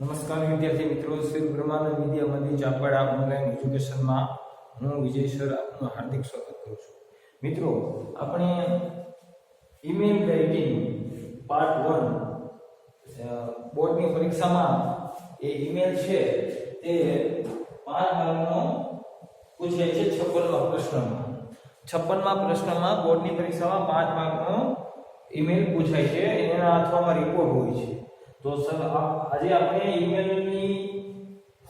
નમસ્કાર વિદ્યાર્થી મિત્રો, શ્રી બ્રહ્માનંદ વિદ્યા મંદિર ચાપડા ઓનલાઈન એજ્યુકેશનમાં હું વિજય સર આપનું હાર્દિક સ્વાગત કરું છું. મિત્રો, આપણે ઈમેલ રાઇટિંગ પાર્ટ 1 બોર્ડની પરીક્ષામાં એ ઈમેલ છે તે 5 માર્કનો પૂછાય છે 56મા પ્રશ્નમાં. 56મા પ્રશ્નમાં બોર્ડની પરીક્ષામાં 5 માર્કનો ઈમેલ પૂછાય છે, એના અથવામાં રિપોર્ટ હોય છે. તો સર આજે આપણે ઈમેલની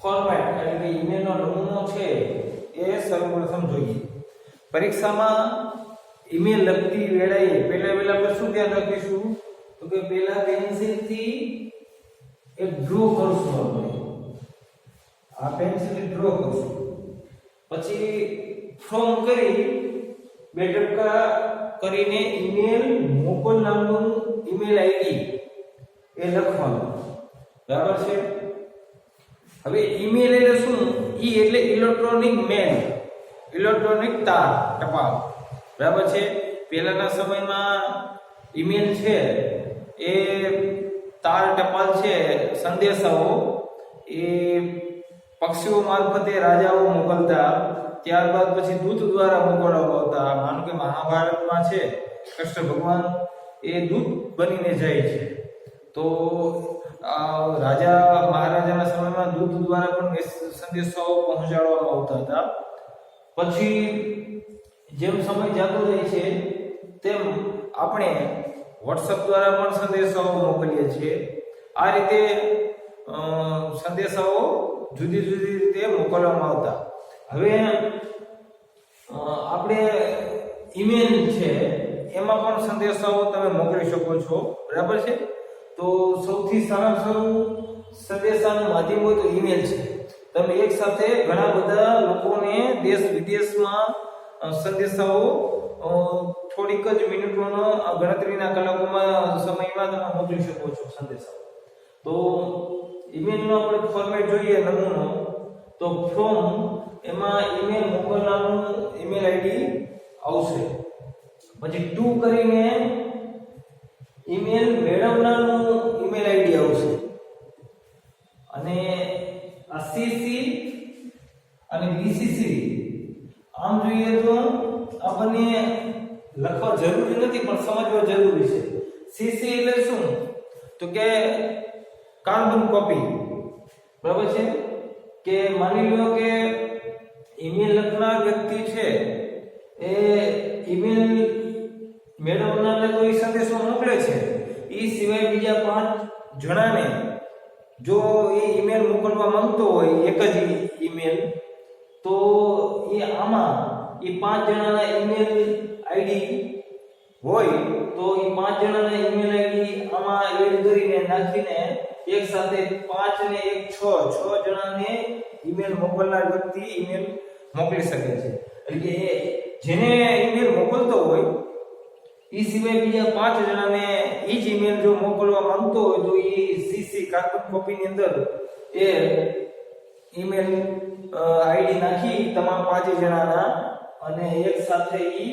ફોર્મેટ એટલે કે ઈમેલનો નમૂનો છે એ સર્વપ્રથમ જોઈએ. પરીક્ષામાં ઈમેલ લખતી વેળાએ પહેલા આપણે શું ધ્યાન રાખીશું? તો કે પહેલા પેન્સિલથી એક ડ્રો કરશું આપણે. આ પેન્સિલથી ડ્રો કરશું. પછી ફ્રોમ કરી બે ટપકા કરીને ઈમેલ મોકલનારનું ઈમેલ આઈડી એ લખવાનું. બરાબર છે? હવે ઈમેલ એટલે શું? ઈ એટલે ઇલેક્ટ્રોનિક મેલ, ઇલેક્ટ્રોનિક તાર, ટપાલ. બરાબર છે? પહેલાના સમયમાં ઈમેલ છે એ તાર ટપાલ છે, સંદેશાઓ એ પક્ષીઓ મારફતે રાજાઓ મોકલતા, ત્યારબાદ પછી દૂત દ્વારા મોકલવામાં આવતા. માનો કે મહાભારતમાં છે કૃષ્ણ ભગવાન એ દૂત બનીને જાય છે, તો રાજા મહારાજાના સમયમાં દૂત દ્વારા પણ સંદેશાઓ પહોંચાડવામાં આવતા હતા. પછી જેમ સમય જતો જાય છે તેમ આપણે વોટ્સએપ દ્વારા પણ સંદેશાઓ મોકલીએ છીએ. આ રીતે સંદેશાઓ જુદી જુદી રીતે મોકલવામાં આવતા. હવે આપણે ઈમેલ છે એમાં પણ સંદેશાઓ તમે મોકલી શકો છો. બરાબર છે? તો સૌથી સારું સંદેશાનું માધ્યમ હોય તો ઈમેલ છે. તમે એક સાથે ઘણા બધા લોકોને દેશ વિદેશમાં સંદેશાઓ થોડીક જ મિનિટોનો ગણતરીના કલાકોમાં સમયમાં તમે મોકલી શકો છો સંદેશાઓ. તો ઈમેલનો આપણે ફોર્મેટ જોઈએ નમૂનો. તો ફ્રોમ એમાં ઈમેલ મોકલનારનું ઈમેલ આઈડી આવશે. પછી ટુ કરીને ઈમેલ મેળવનારનું ઈમેલ આઈડી આવશે. અને આ સીસી અને બીસીસી આમ જોઈએ તો આપણને લખવા જરૂરી નથી પણ સમજવા જરૂરી છે. સીસી એટલે શું? તો કે કાર્બન કોપી. બરાબર છે? કે માની લો કે ઈમેલ લખનાર વ્યક્તિ છે એ ઈમેલ મેળવનારને તો એ સંદેશો મોકલે છે, એ સિવાય બીજા 5 જણાને જો એ ઈમેલ મોકલવા માંગતો હોય એક જ ઈમેલ, તો એ આમાં એ 5 જણાના ઈમેલ આઈડી હોય તો એ 5 જણાના ઈમેલ આઈડી આમાં એડ કરીને નાખીને એક સાથે 5 ને 1 6 જણાને ઈમેલ મોકલનાર વ્યક્તિ ઈમેલ મોકલી શકે છે. એટલે કે જેને ઈમેલ મોકલતો હોય એ સિવાય બીજા 5 જણાને એ જ ઈમેલ જો મોકલવા માંગતો હોય તો એ સીસી કાર્બન કોપીની અંદર એ ઈમેલ આઈડી નાખી તમામ 5 જણાના અને એક સાથે એ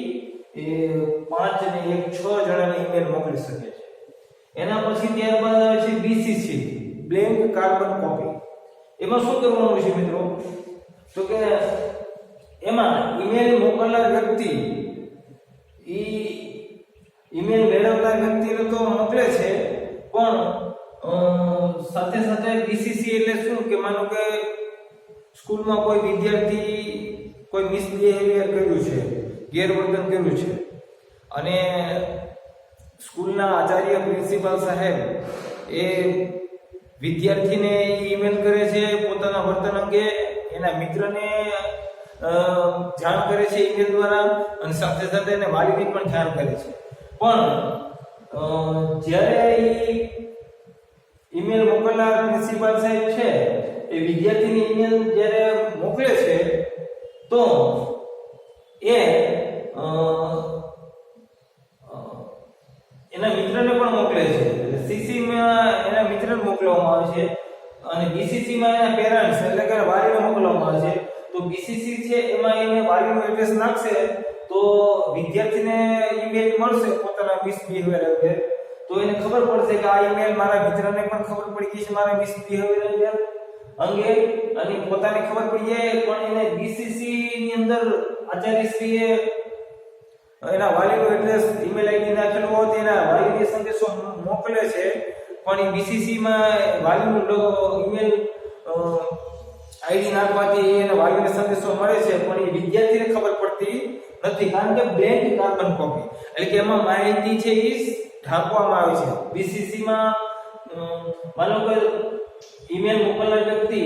5 ને 1 6 જણાને ઈમેલ મોકલી શકે છે. એના પછી ત્યારબાદ આવે છે બીસીસી, બ્લેન્ક કાર્બન કોપી. એમાં શું કરવાનું છે મિત્રો? તો કે એમાં ઈમેલ મોકલનાર વ્યક્તિ ઈમેલ મેળવનાર વ્યક્તિને તો મોકલે છે પણ સાથે સાથે બીસીસી એટલે શું? કે માનો કે સ્કૂલમાં કોઈ વિદ્યાર્થી કોઈ મિસબિહેવિયર કર્યું છે, ગેરવર્તન કર્યું છે, અને સ્કૂલના આચાર્ય પ્રિન્સિપાલ સાહેબ એ વિદ્યાર્થીને ઈમેલ કરે છે પોતાના વર્તન અંગે, એના મિત્રને જાણ કરે છે ઈમેલ દ્વારા, અને સાથે સાથે એને વાલીને પણ જાણ કરે છે. પણ જ્યારે ઈમેલ મોકલનાર પ્રિન્સિપાલ સાહેબ છે એ વિદ્યાર્થીની ઈમેલ જ્યારે મોકલે છે તો એ એના મિત્રને પણ મોકલે છે. એટલે સીસીમાં એના મિત્રને મોકલવામાં આવે છે અને બીસીસીમાં એના પેરેન્ટ્સ એટલે કે વાલીને મોકલવામાં આવે છે. તો બીસીસી છે એમાં એને વાલીનું એડ્રેસ નાખશે તો વિદ્યાર્થીને ઈમેલ મળશે પોતાના મિસબિહેવિયર અંગે, તો એને ખબર પડશે કે આ ઈમેલ મારા મિત્રને પણ ખબર પડી ગઈ છે મારા મિસબિહેવિયર અંગે, અને પોતાને ખબર પડી જાય, પણ એને બીસીસી ની અંદર આચાર્યશ્રીએ એના વાલીનું એડ્રેસ ઈમેલ આઈડી નાખેલું હોત, એના વાલીને સંદેશો મોકલે છે, પણ એ બીસીસી માં વાલીનું ઈમેલ આઈડી નાખવાથી એને વાલીને સંદેશો મળે છે, પણ એ વિદ્યાર્થીને ખબર પડતી નથી, કારણ કે બ્લેન્ક કાર્બન કોપી, એટલે કે એમાં માહિતી છે એ ઢાંકવામાં આવે છે. બીસીસી માં માનો કે ઈમેલ મોકલનાર વ્યક્તિ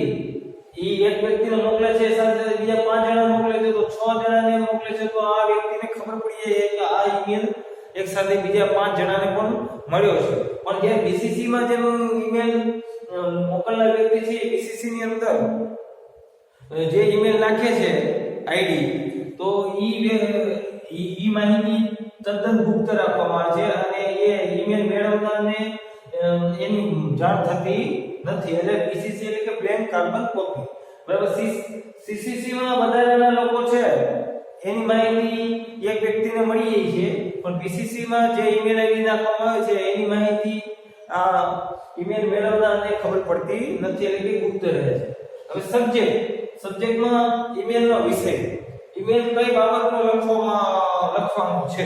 એક વ્યક્તિને મોકલે છે, સાથે બીજા 5 જણા મોકલે છે, તો 6 જણાને મોકલે છે, તો આ વ્યક્તિને ખબર પડી જાય કે આ ઈમેલ એક સાથે બીજા 5 જણાને પણ મળ્યો છે. પણ જે બીસીસી માં જેનું ઈમેલ મોકલનાર વ્યક્તિ છે, બીસીસી ની અંદર જે ઈમેલ નાખે છે આઈડી, તો ઈ માહિતી તદ્દન ગુપ્ત રાખવામાં આવે છે, અને એ ઈમેલ મેળવનારને એની જાણ થતી નથી, એટલે બીસીસી એટલે કે બ્લેન્ક કાર્બન કોપી. બરાબર. સીસીસી માં વધારેના લોકો છે એની માહિતી એક વ્યક્તિને મળી જાય છે, પણ બીસીસી માં જે ઈમેલ આઈડી નાખવામાં આવે છે એની માહિતી આ ઈમેલ મેળવનારને ખબર પડતી નથી, એટલે કે ગુપ્ત રહે છે. હવે સબ્જેક્ટમાં ઈમેલનો વિષય, ઈમેલ કઈ બાબતનો લખવાનું છે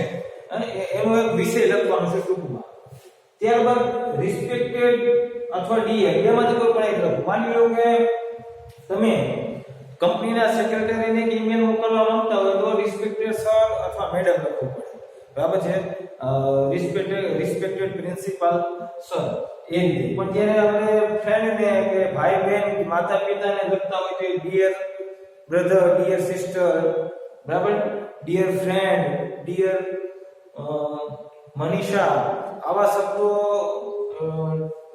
અને એનો એક વિષય લખવાનો છે ટૂંકમાં. ત્યારબાદ રિસ્પેક્ટેડ અથવા ડીએર બેમાંથી કોઈ પણ એક લખો. માની લો કે તમે કંપનીના સેક્રેટરીને ઈમેલ મોકલવા માંગતા હોય તો રિસ્પેક્ટેડ સર અથવા મેડમ લખવું પડે. બરાબર છે. રિસ્પેક્ટેડ પ્રિન્સિપાલ સર એ રીતે. પણ જ્યારે આપણે ફ્રેન્ડને કે ભાઈ બહેન માતા પિતાને લખતા હોય તો ડિયર બ્રધર, ડિયર સિસ્ટર, બરાબર, ડિયર ફ્રેન્ડ, ડિયર મનીષા, આવા શબ્દો,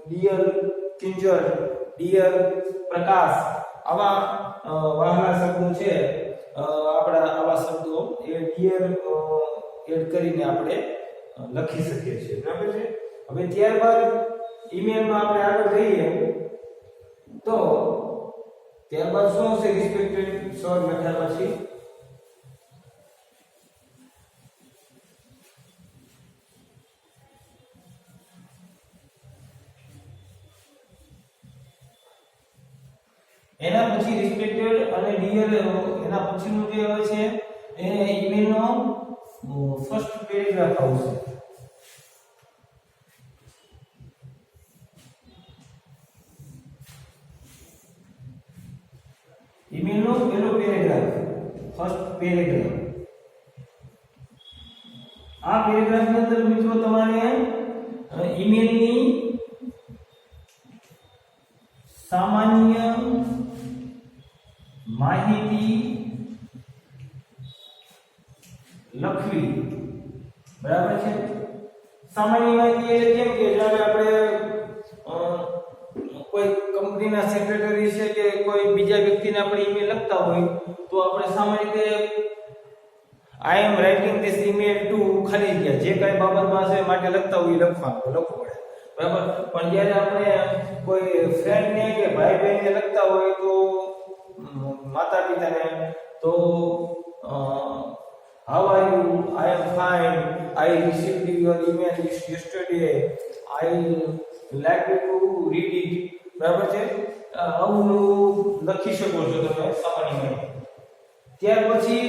ડિયર કિંજલ, ડિયર પ્રકાશ, આવા વહાલા શબ્દો છે આપણા, આવા શબ્દો એ ડિયર એડ કરીને આપણે લખી શકીએ છીએ. બરાબર છે. હવે ત્યારબાદ ઈમેલમાં આપણે આગળ જઈએ તો ત્યારબાદ શું આવશે? રિસ્પેક્ટેડ સર લખ્યા પછી એના પછી રિસ્પેક્ટેડ અને ડિયર, એના પછીનું જે આવે છે એ ઈમેલનો ફર્સ્ટ પેરેગ્રાફ આવશે. ઈમેલનો પહેલો પેરેગ્રાફ, ફર્સ્ટ પેરેગ્રાફ. આ પેરેગ્રાફની અંદર મિત્રો તમારે ઈમેલની સામાન્ય માહિતી લખવી. બરાબર છે. સામાન્ય માહિતી એટલે કેમ કે જ્યારે આપણે કોઈ કંપનીના સેક્રેટરી છે કે કોઈ બીજા વ્યક્તિને આપણે ઈમેલ લખતા હોય તો આપણે સામાન્ય રીતે I am writing this email to ખાલી જગ્યા જે કઈ બાબતમાં છે માટે લખતા હોય લખવું પડે. બરાબર. પણ જ્યારે આપણે કોઈ ફ્રેન્ડને કે ભાઈ બહેનને લખતા હોય તો માતા પિતાને તો how are you? I am fine. I received your email yesterday. I like to read it. બરાબર છે. આવું લખી શકો છો તમે સામાન્ય. ત્યાર પછી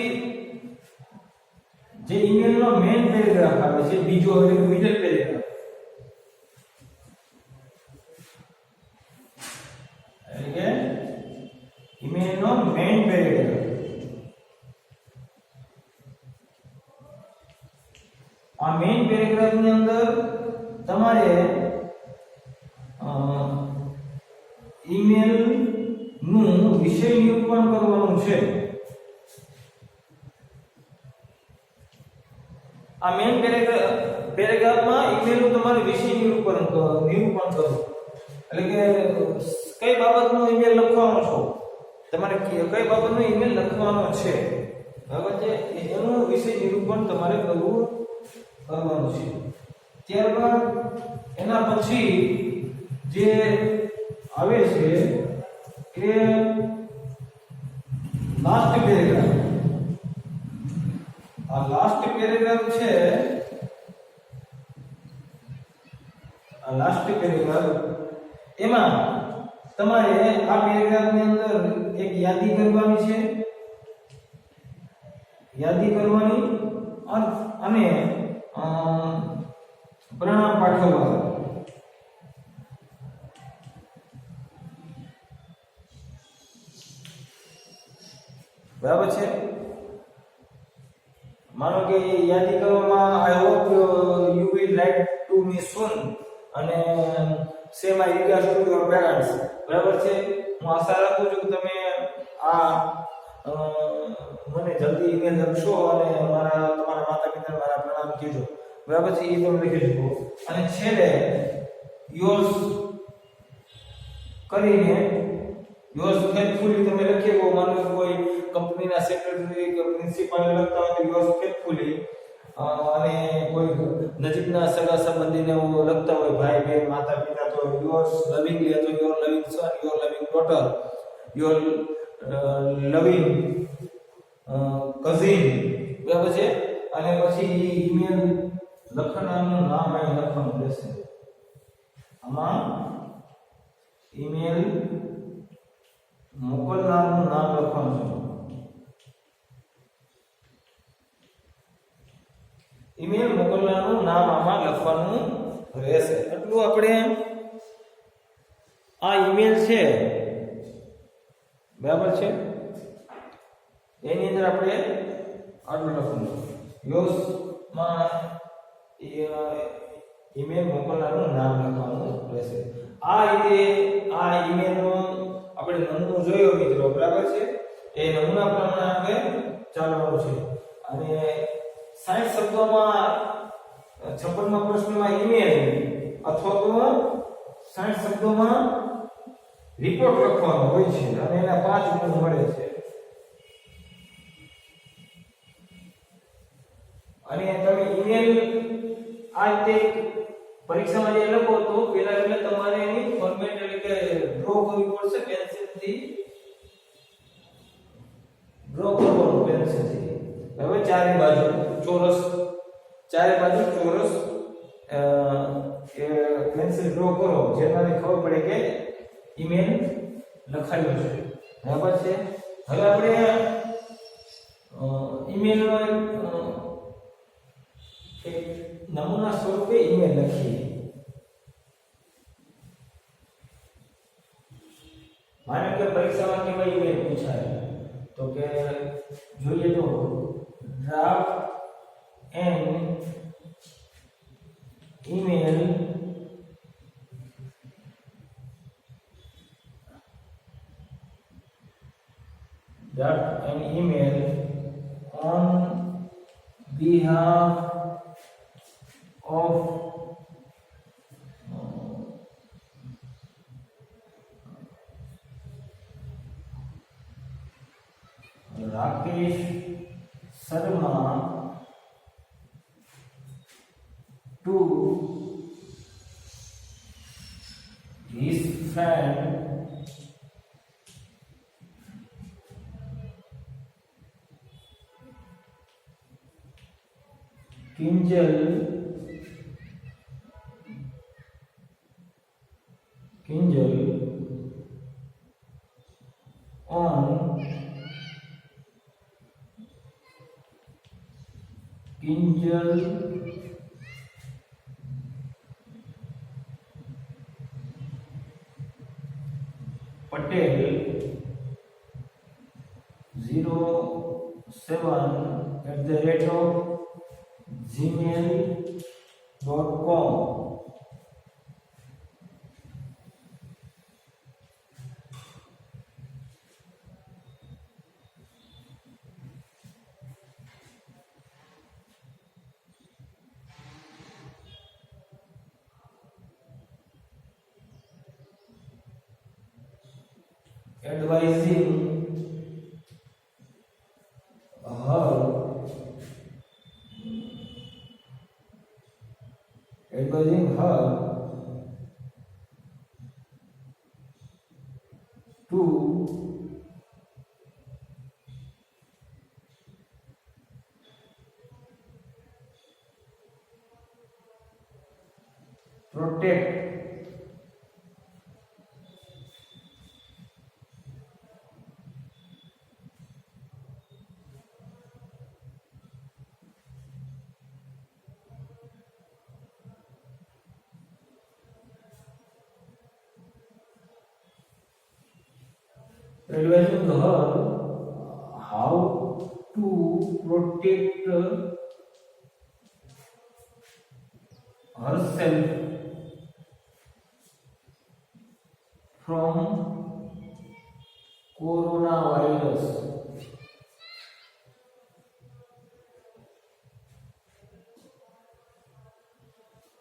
જે ઈમેલનો મેઇન પેરેગ્રાફ આવે છે, બીજો એટલે મિડલ પેરેગ્રાફ, એટલે ઈમેલનો મેઇન પેરેગ્રાફ. આ મેઇન પેરેગ્રાફની અંદર તમારે ઈમેલ નું વિષય નિરૂપણ કરવાનું છે. આ મેઇન પેરેગ્રાફમાં ઈમેલનું તમારે વિષય નિરૂપણ કરવું, એટલે કે કઈ બાબતનો ઈમેલ લખવાનો છો, તમારે કઈ બાબતનો ઈમેલ લખવાનો છે. બરાબર છે. એનું વિષય નિરૂપણ તમારે કરવાનું છે. ત્યારબાદ એના પછી જે આવે છે કે લાસ્ટ પેરેગ્રાફ. આ લાસ્ટ પેરેગ્રાફ છે મીટર એમાં તમારે આ પેરેગ્રાફની અંદર એક યાદી કરવાની છે, યાદી કરવાની અને પરિણામ પાઠવવા. બરાબર છે. માનો કે યાદી કરવામાં I hope you will write to me soon અને say my regards to your parents. બરાબર છે. હું આશા રાખું છું કે તમે આ મને જલ્દી ઈમેલ લખશો અને તમારા માતા પિતાને મારા પ્રણામ કહેજો. બરાબર છે. એ તમે લખી શકો અને છેલ્લે યોર્સ કરીને યોર્સ ફેથફુલી તમે લખી શકો. માનો કે કોઈ કંપનીના સેક્રેટરી કે પ્રિન્સિપાલ લખતા હોય તો યોર્સ ફેથફુલી, અને કોઈ નજીકના સગા સંબંધીને લખતા હોય ભાઈ બહેન માતા પિતા તો યોર્સ લવિંગલી અથવા your loving son, your loving daughter, your loving cousin. બરાબર છે. અને પછી ઈમેલ લખનારનું નામ અહીં લખવાનું રહેશે. આમાં ઈમેલ મોકલનારનું નામ લખવાનું છે. ઈમેલ મોકલનારનું નામ આમાં લખવાનું રહેશે. એટલું આપણે આ ઈમેલ છે, બરાબર છે, એની અંદર આપણે આટલું લખવાનું યોસ માં ઈમેલ મોકલનારનું નામ લખવાનું રહેશે. આ રીતે આ ઈમેલનો આપણે નમૂનો જોયો મિત્રો. બરાબર છે. એ નમૂના પ્રમાણે આપણે ચાલવાનું છે. અને 60 શબ્દોમાં 56મા પ્રશ્નમાં ઈમેલ અથવા તો 60 શબ્દોમાં રિપોર્ટ લખવાનો હોય છે અને એના 5 ગુણ મળે છે. અને તમે ઈમેલ આ રીતે પરીક્ષામાં જે લખો તો પહેલા તમારે એની ફોર્મેટ એટલે કે ડ્રો કરવી પડશે. પેન્સિલથી ડ્રો કરવાનું પેન્સિલથી. હવે ચારે બાજુ ચોરસ પેન્સિલ ડ્રો કરો જેનાથી ખબર પડે કે ઈમેલ લખાયો છે. બરાબર છે. હવે આપણે ઈમેલનો એક નમૂના સ્વરૂપે ઈમેલ લખીએ. માનો કે પરીક્ષામાં કેવા ઈમેલ પૂછાય તો કે જોઈએ તો draft an email on behalf of Rakesh Sharma to his friend Kinjal on Kinjal Patel 07@gmail.com. Advising her to protect advising her how to protect herself from coronavirus.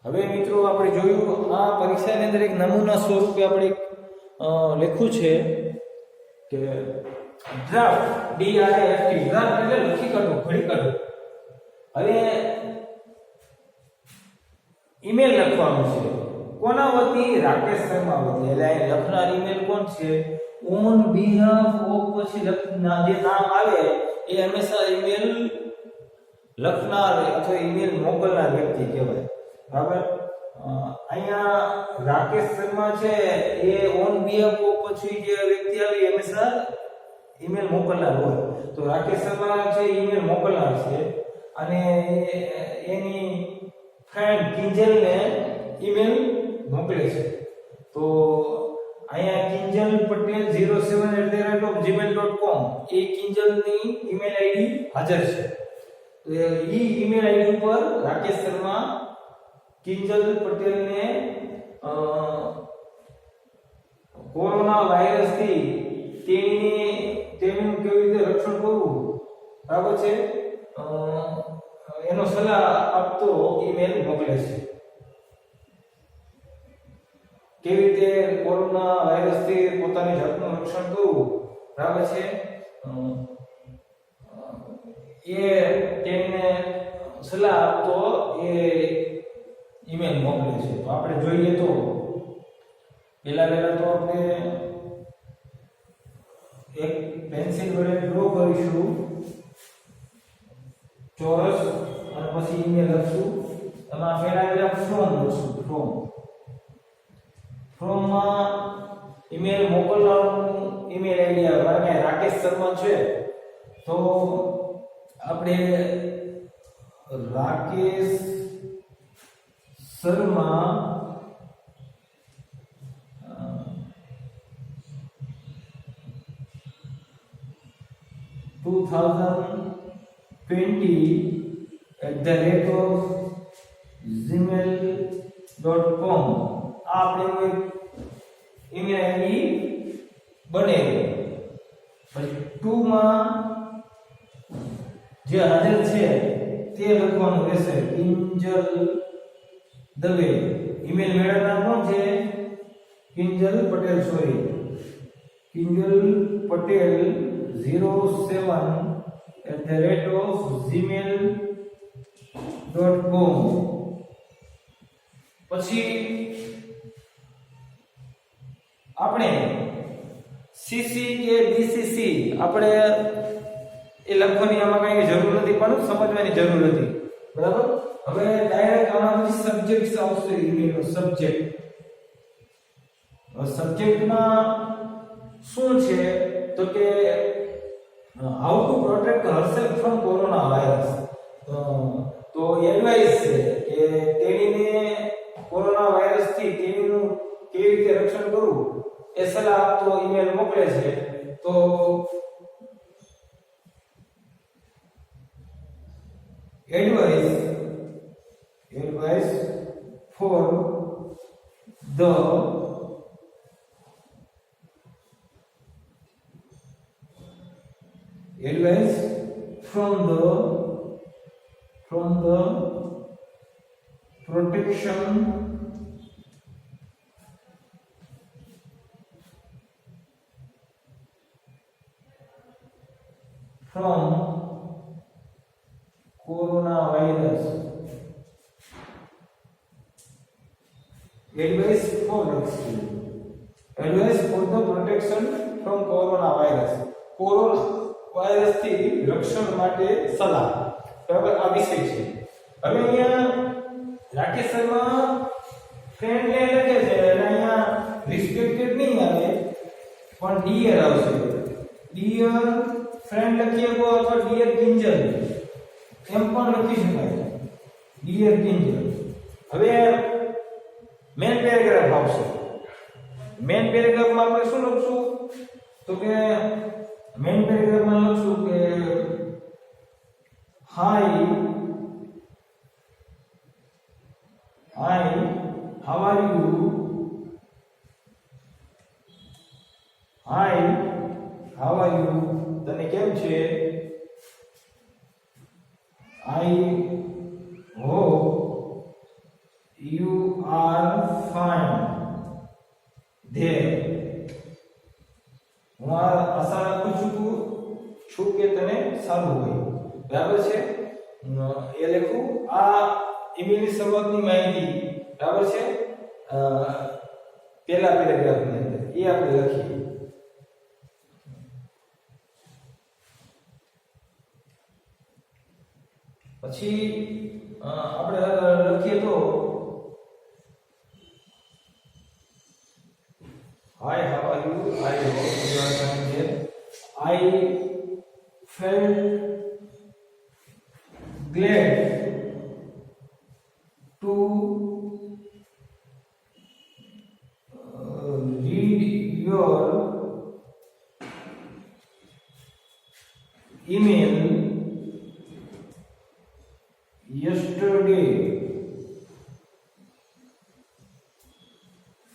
હવે મિત્રો આપણે જોયું આ પરીક્ષાની અંદર એક નમૂના સ્વરૂપે આપણે લખ્યું છે કે ડ્રાફ્ટ DRAFT ડ્રાફ્ટ એટલે લખી કાઢો ઘડી કાઢો. હવે ઈમેલ લખવાનું છે કોના વતી? રાકેશ શર્મા વતી. એટલે અહીં લખનાર ઈમેલ કોણ છે? ઓન બિહાફ ઓફ પછી લખના જે નામ આવે એ હંમેશા ઈમેલ લખનાર અથવા ઈમેલ મોકલનાર વ્યક્તિ કહેવાય. બરાબર. અહીંયા રાકેશ શર્મા છે એ ઓન બિહાફ ઓફ પછી જે વ્યક્તિ આવે હંમેશા ઈમેલ મોકલનાર હોય. તો રાકેશ શર્મા છે ઈમેલ મોકલનાર છે અને એની ફ્રેન્ડ કિંજલને ઈમેલ મોકલે છે. તો અહીંયા કિંજલ પટેલ 07@gmail.com એ કિંજલની ઈમેલ આઈડી હાજર છે. તો એ ઈમેલ આઈડી ઉપર રાકેશ શર્મા કિંજલ પટેલને કોરોના વાયરસથી તેનું કેવી રીતે રક્ષણ કરવું બરાબર છે એનો સલાહ આપતો ઈમેલ મોકલે છે. કેવી રીતે કોરોના વાયરસથી પોતાની જાતનું રક્ષણ કરવું બરાબર છે એ તેમને સલાહ આપતો એ ઈમેલ મોકલે છે. તો આપણે જોઈએ તો પહેલા તો આપણે એક પેન્સિલ વડે ડ્રો કરીશું ચોરસ અને પછી ઈમેલ લખશું. એમાં પહેલા ફ્રોમ લખશું. ફ્રોમ માં ઈમેલ મોકલવાનું ઈમેલ આઈડી આવે. કારણ કે રાકેશ શર્મા છે તો આપણે રાકેશ શર્મા @gmail.com આ આપણે ઈમેલ આઈડી બને. પછી 2 માં જે હાજર છે તે લખવાનું રહેશે. કિંજલ દવે ઈમેલ મેળવનાર કોણ છે? કિંજલ પટેલ. કિંજલ પટેલ 07@gmail.com. પછી આપણે CC કે BCC આપણે એ લખવાની આમાં કઈ જરૂર નથી પણ સમજવાની જરૂર નથી. બરાબર. હવે ડાયરેક્ટ આમાં પછી સબ્જેક્ટ આવશે. ઈમેલનો સબ્જેક્ટમાં શું છે તો કે how to protect herself from corona virus. તો એડવાઇસ છે કે તેણીને કોરોના વાયરસથી તેણીનું કેવી રીતે રક્ષણ કરવું એ સલાહ આપતો ઈમેલ મોકલે છે. તો advice for the advice from the protection from coronavirus. Advice for the protection from coronavirus. Corona virus થી રક્ષણ માટે સલાહ. બરાબર. આ વિષય છે. હવે અહીંયા રાકેશ શર્મા ફ્રેન્ડ ને લખે છે અને અહીંયા રિસ્ટ્રિક્ટેડ નહીં આવે પણ ડિયર આવશે. ડિયર ફ્રેન્ડ લખીએ તો અથવા ડિયર કિંજલ એમ પણ લખી શકાય. ડિયર કિંજલ. હવે મેન પેરેગ્રાફ આવશે. મેન પેરેગ્રાફમાં આપણે શું લખશું? તો કે મેઇન પેરેગ્રાફમાં લખશું કે hi how are you hi how are you તને કેમ છે I hope you are fine there હું આશા રાખું છું કે તને સારું હોય બરાબર છે એ લખું આ ઈમેલની શરૂઆતની માહિતી બરાબર છે પહેલા પેરેગ્રાફની અંદર એ આપણે લખીએ પછી આપણે લખીએ તો Hi, how are you? I hope you are fine there. I felt glad to read your email yesterday.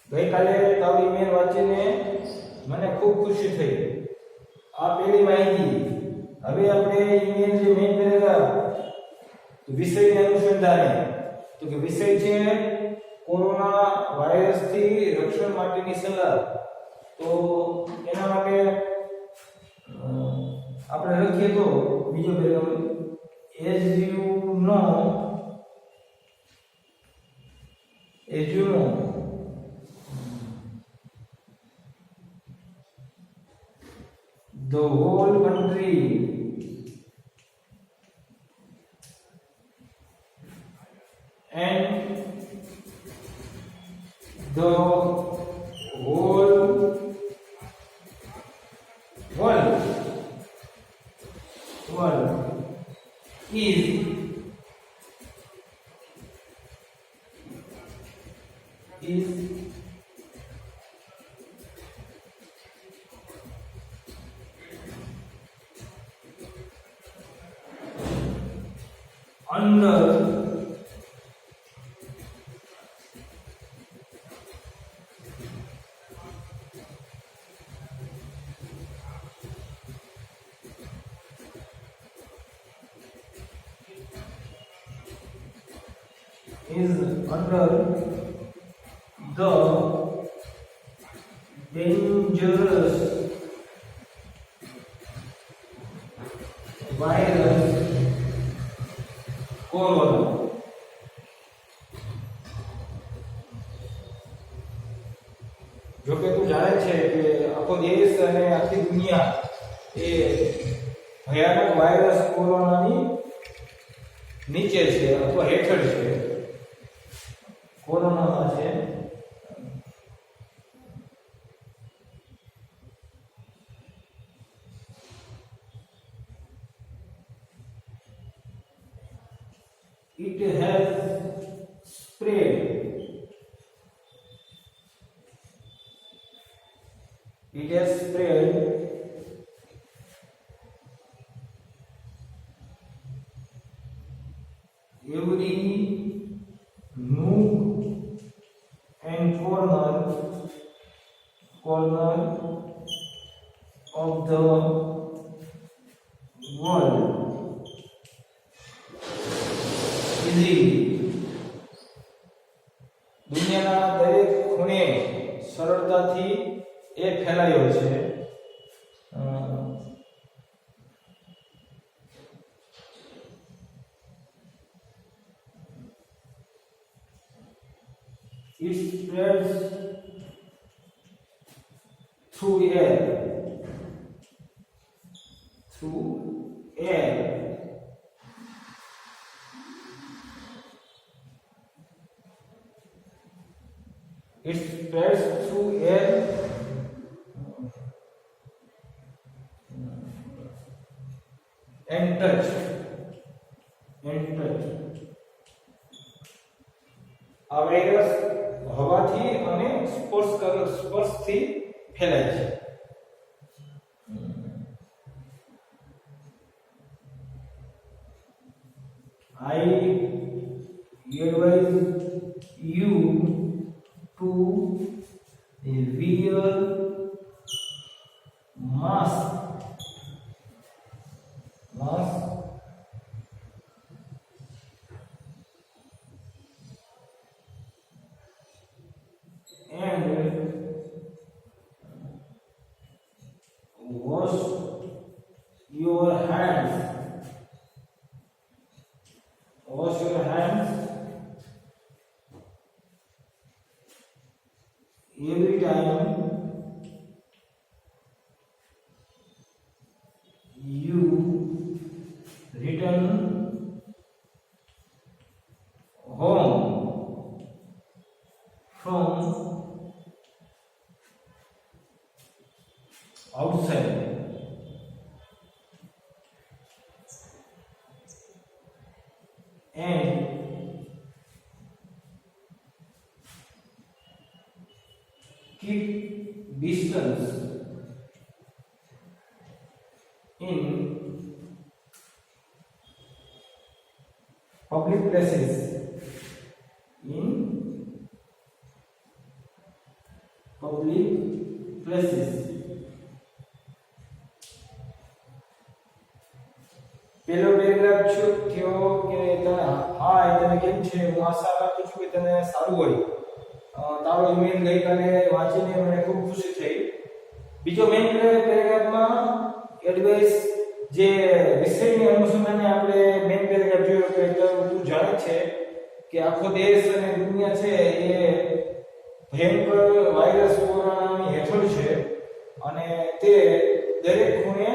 ગઈકાલે તારો ઈમેલ વાંચીને મને ખૂબ ખુશી થઈ આ પહેલી માહિતી હવે આપણે ઈમેલ જે મેઇન પેરેગ્રાફ વિષયને અનુસંધાને તો કે વિષય છે કોરોના વાયરસથી રક્ષણ માટેની સલાહ તો એના માટે આપણે લખીએ તો બીજો paragraph as you know the whole country and the whole world is under the dangerous virus corona. જો કે તું જાણે છે કે આખો દેશ અને આખી દુનિયા એ ભયાનક વાયરસ કોરોનાની નીચે છે અથવા હેઠળ છે કોરોનામાં છે it has spread every nook and corner of the world easily. દુનિયાના દરેક ખૂણે સરળતાથી એ ફેલાયો છે it spreads through air it spreads through air and touch આ વાયરસ હવાથી અને સ્પર્શથી ફેલાય છે I advise you to wear mask and wash your hands every time you return home from outside. And keep distance in public places. In public places. પેલો paragraph થયો કે તને હાય તને કેમ છે હું આશા રાખું છું કે તને સારું હોય તારો ઈમેલ ગઈકાલે વાંચીને મને ખૂબ ખુશી થઈ બીજો મેઇન પેરેગ્રાફમાં એડવાઇસ જે વિષયની અનુસંધાને આપણે મેઇન પેરેગ્રાફ જોયો કે તું જાણે છે કે આખો દેશ અને દુનિયા છે એ ભયંકર વાયરસ કોરોનાની હેઠળ છે અને તે દરેક ખૂણે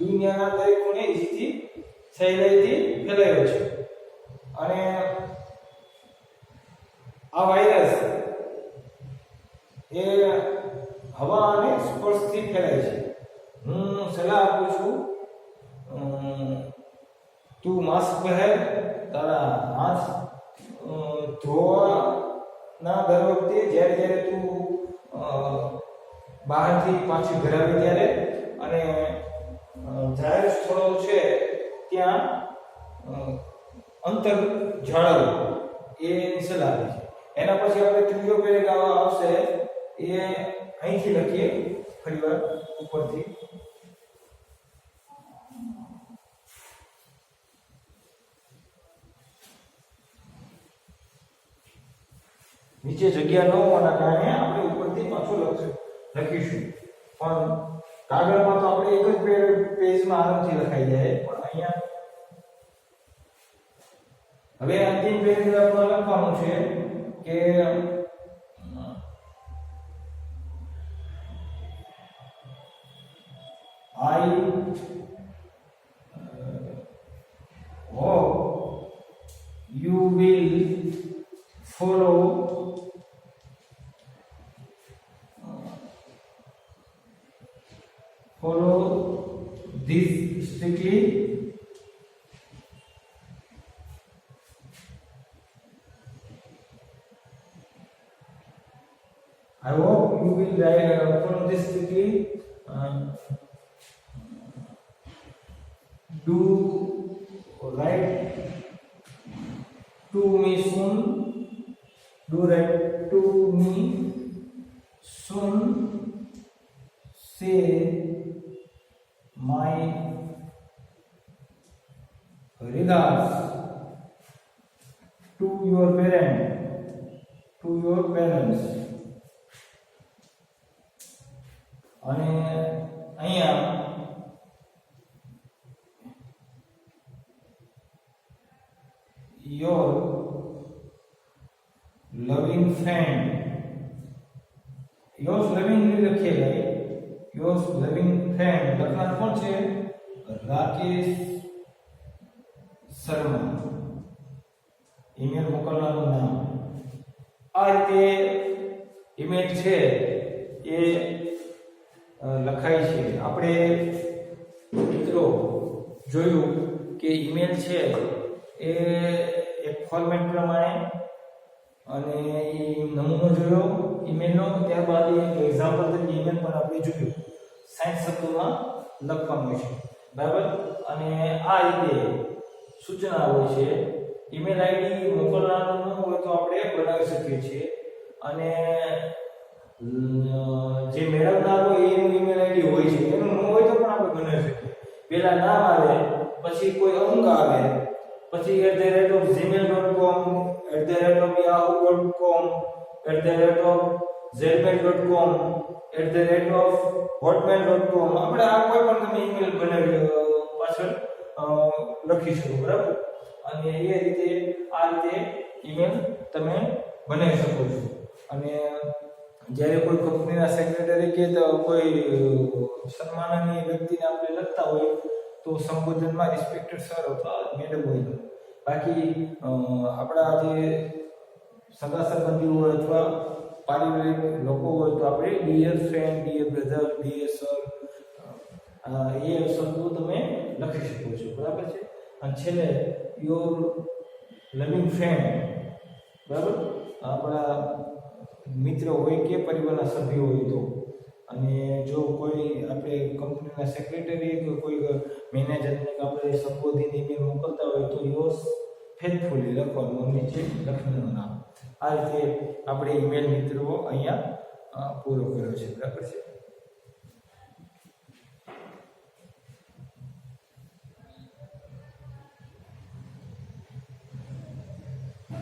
દુનિયાના દરેક ખૂણે ઇઝીથી સહેલાઈથી ફેલાયો છે અને આ વાયરસ એ હવા અને સ્પર્શથી ફેલાય છે હું સલાહ આપું છું તું માસ્ક પહેર તારા હાથ ધોવા ના દર વખતે જ્યારે તું બહારથી પાછી ઘરે આવે ત્યારે અને જાહેર સ્થળો છે ત્યાં અંતર જાળવવું એ સલાહ છે એના પછી આપણે ત્રીજો પેરેગ્રાફ આવશે એ અહીંથી લખીએ ફરીવાર ઉપરથી નીચે જગ્યા ન હોવાના કારણે આપણે ઉપરથી પાછું લખીશું પણ કાગળમાં તો આપણે એક જ પેજમાં આરામથી લખાઈ જાય પણ અહીંયા હવે અંતિમ પેરેગ્રાફમાં લખવાનું છે કે I hope you will follow this strictly. I hope you will follow this strictly. Do write to me soon. Do write to me soon. Say my regards to your parents. અને અહીંયા your loving friend, yours lovingly લખીએ yours loving friend લખનાર કોણ છે Rakesh Sharma email મોકલનારનું નામ આ રીતે email છે એ લખાય છે આપણે મિત્રો જોયું કે ઈમેલ છે એ એક ફોર્મેટ પ્રમાણે અને એ નમૂનો જોયો ઈમેલનો ત્યારબાદ એક એક્ઝામ્પલ તરીકે ઈમેલ પણ આપણે જોયું 60 શબ્દોમાં લખવાનું છે બરાબર અને આ રીતે સૂચના હોય છે ઈમેલ આઈડી મોકલનારનું ન હોય તો આપણે બનાવી શકીએ છીએ અને જે મેળવનાર હોય એનું ઈમેલ આઈડી હોય છે એનું ન હોય તો પણ આપણે બનાવી શકીએ. પહેલા નામ આવે, પછી કોઈ અંક આવે, પછી @gmail.com, @yahoo.com, @gmail.com, @hotmail.com, આપણે આ કોઈ પણ તમે ઈમેલ બનાવી પાછળ લખી શકો, બરાબર. અને એ રીતે આ રીતે ઈમેલ તમે બનાવી શકો છો. અને જ્યારે કોઈ કંપનીના સેક્રેટરી કે કોઈ સન્માનનીય વ્યક્તિને આપણે લખતા હોય તો સંબોધનમાં રિસ્પેક્ટેડ સર અથવા મેડમ હોય. બાકી આપણા જે સગા સંબંધીઓ હોય અથવા પારિવારિક લોકો હોય તો આપણે dear friend, dear brother, dear sir એ શબ્દો તમે લખી શકો છો, બરાબર છે. અને છેલ્લે યોર લવિંગ ફ્રેન્ડ, બરાબર, આપણા મિત્ર હોય કે પરિવારના સભ્યો હોય તો. અને જો કોઈ આપણે કંપનીના સેક્રેટરી કે કોઈ મેનેજરને આપણે સંબોધીને ઈમેલ મોકલતા હોય તો યોર્સ ફેથફુલી લખવાનું, નીચે લખવાનું નામ. આ રીતે આપણે ઈમેલ મિત્રો અહીંયા પૂરો કર્યો છે, બરાબર છે.